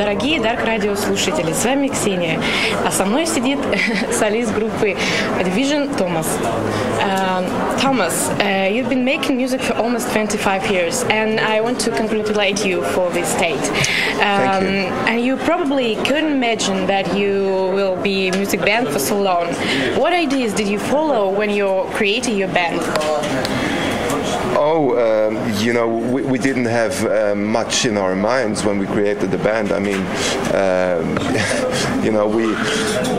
дорогие Dark Radio слушатели, с вами Ксения, а со мной сидит солист группы Division Thomas. Thomas, you've been making music for almost 25 years, and I want to congratulate you for this state. Thank you. And you probably couldn't imagine that you will be a music band for so long. What ideas did you follow when you created your band? We didn't have much in our minds when we created the band. I mean,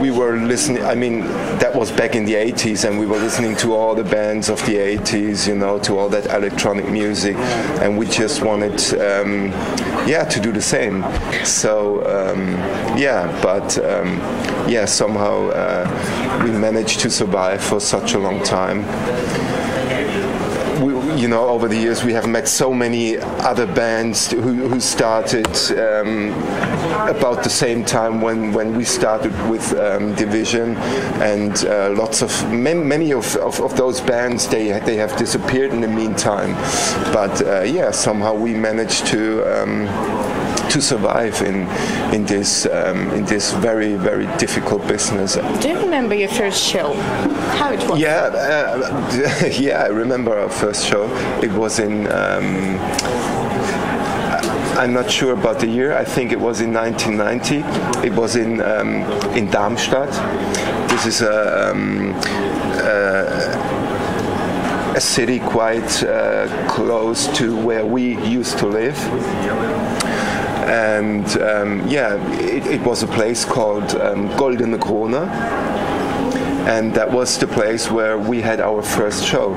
we were listening. I mean, that was back in the 80s, and we were listening to all the bands of the 80s, to all that electronic music, and we just wanted, to do the same. So, somehow we managed to survive for such a long time. Over the years we have met so many other bands who started about the same time when we started with Division, and many of those bands they have disappeared in the meantime. But somehow we managed to survive in this very, very difficult business. Do you remember your first show? How it was? Yeah, I remember our first show. It was in, I'm not sure about the year, I think it was in 1990. It was in Darmstadt. This is a city quite close to where we used to live. And it was a place called Goldene Krone, and that was the place where we had our first show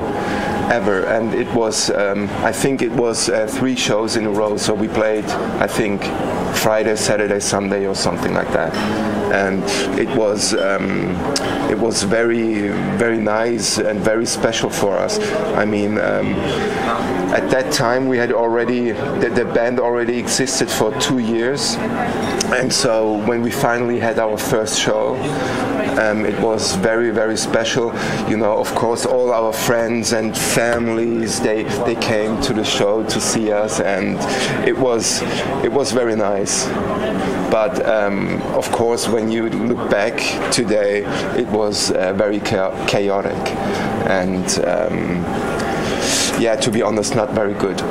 ever. And it was, I think it was 3 shows in a row. So we played, I think, Friday, Saturday, Sunday, or something like that. And it was very, very nice and very special for us. I mean, at that time we had the band already existed for 2 years, and so when we finally had our first show, it was very, very special. Of course, all our friends and families, they came to the show to see us, and it was very nice. But of course, when you look back today, it was very chaotic, and to be honest, not very good.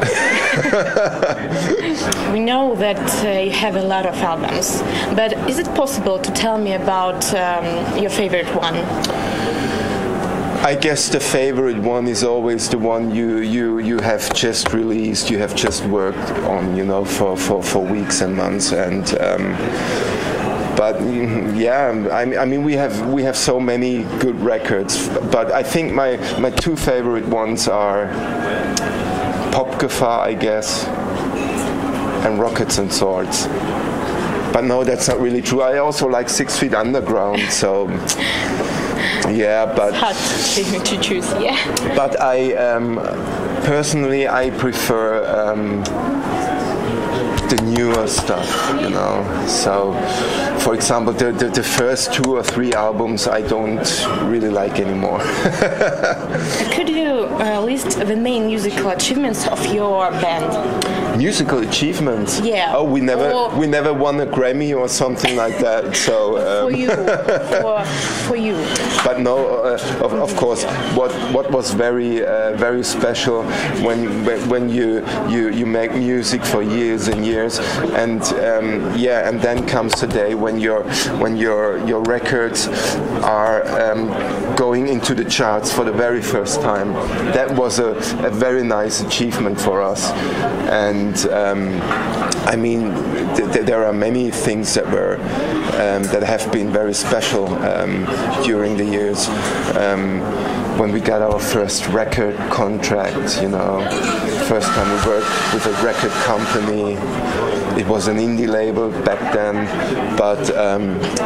We know that you have a lot of albums, but is it possible to tell me about your favorite one? I guess the favorite one is always the one you have just released, you have just worked on, for weeks and months, and I mean we have so many good records, but I think my 2 favorite ones are Popgefahr, I guess, and Rockets and Swords. But no, that's not really true. I also like 6 Feet Underground, so but it's hard to choose, But I personally I prefer the newer stuff, So, for example, the first 2 or 3 albums I don't really like anymore. Could you list the main musical achievements of your band? Musical achievements? Yeah. Oh, we never won a Grammy or something like that. So for you. But no, of course, what was very special when you make music for years and years, and and then comes the day when your records are going into the charts for the very first time. That was a very nice achievement for us, and I mean there are many things that have been very special during the years. When we got our first record contract, first time we worked with a record company. It was an indie label back then, but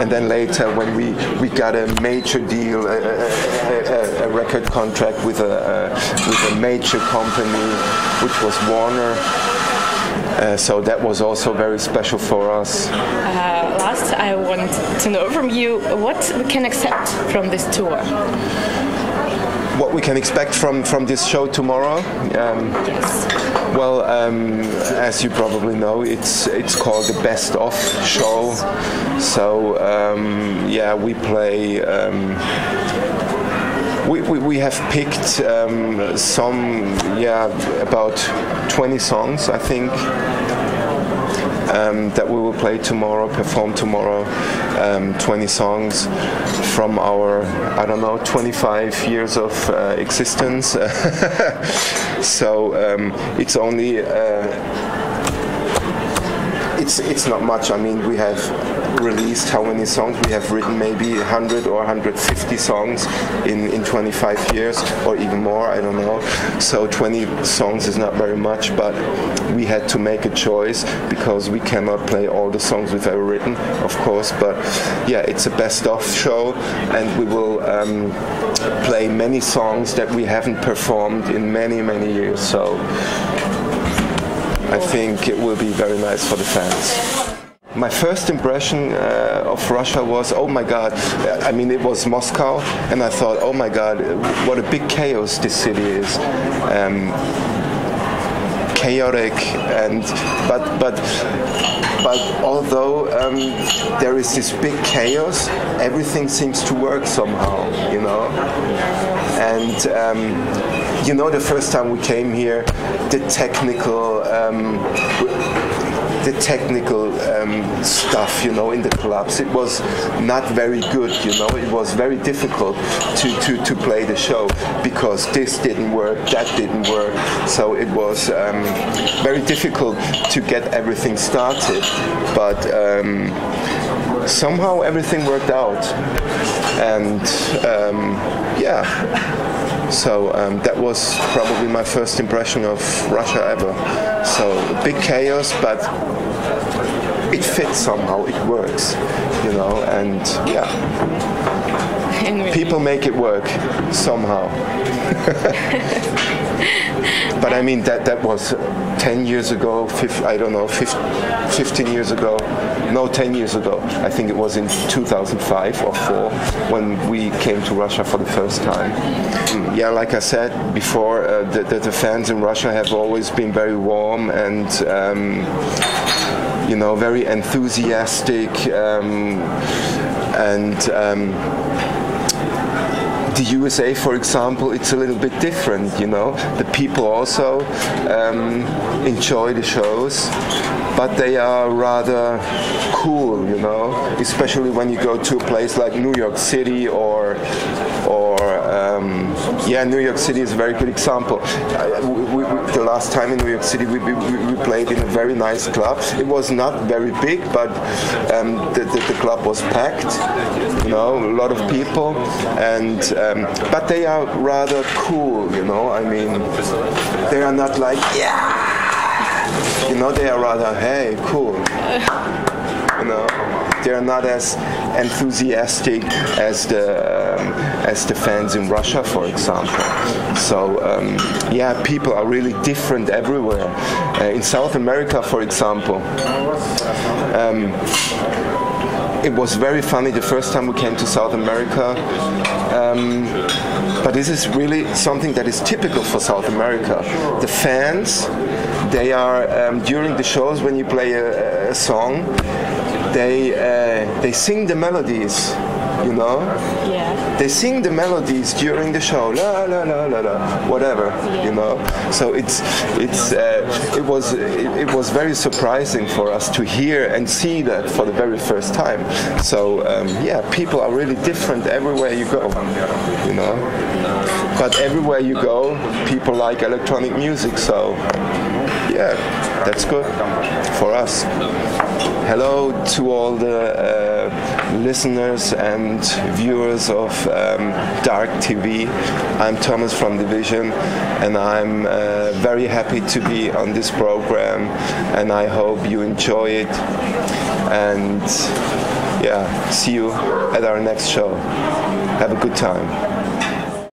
and then later when we got a major deal, a record contract with a major company, which was Warner. So that was also very special for us. Last, I want to know from you what we can expect from this tour. what we can expect from this show tomorrow. Yes. Well, as you probably know, it's called the Best Of show. So yeah, we play. We have picked some, about 20 songs, I think, that we will play tomorrow, perform tomorrow. 20 songs from our, 25 years of existence. So it's only, it's not much. I mean, we have released how many songs? We have written maybe 100 or 150 songs in 25 years, or even more, I don't know. So 20 songs is not very much, but we had to make a choice because we cannot play all the songs we've ever written, of course. But yeah, it's a best-of show, and we will play many songs that we haven't performed in many, many years. So I think it will be very nice for the fans. My first impression of Russia was, oh my God, I mean, it was Moscow, and I thought, oh my God, what a big chaos this city is. Chaotic, and but although there is this big chaos, everything seems to work somehow, you know. And you know, the first time we came here, the technical stuff, you know, in the clubs, it was not very good, you know. It was very difficult to play the show because this didn't work, that didn't work. So it was very difficult to get everything started. But somehow everything worked out. And yeah. So that was probably my first impression of Russia ever. So big chaos, but it fits somehow, it works, you know, and yeah. People make it work somehow. But I mean, that was 10 years ago, 15 years ago. No, 10 years ago. I think it was in 2005 or 4 when we came to Russia for the first time. Yeah, like I said before, the fans in Russia have always been very warm and you know, very enthusiastic, and the USA, for example, it's a little bit different, you know. The people also enjoy the shows, but they are rather cool, you know, especially when you go to a place like New York City or yeah, New York City is a very good example. The last time in New York City we played in a very nice club. It was not very big, but the club was packed, you know, a lot of people, and but they are rather cool, you know. I mean, they are not like, yeah, you know, they are rather, hey, cool, you know. They are not as enthusiastic as the fans in Russia, for example. So yeah, people are really different everywhere. In South America, for example, it was very funny the first time we came to South America. But this is really something that is typical for South America. The fans, they are during the shows when you play a song, they sing the melodies, you know. Yeah. They sing the melodies during the show, la la la la la, whatever, yeah. You know. So it was very surprising for us to hear and see that for the very first time. So yeah, people are really different everywhere you go, you know. But everywhere you go, people like electronic music. So yeah, that's good for us. Hello to all the listeners and viewers of Dark TV. I'm Thomas from Division, and I'm very happy to be on this program, and I hope you enjoy it. And yeah, see you at our next show. Have a good time.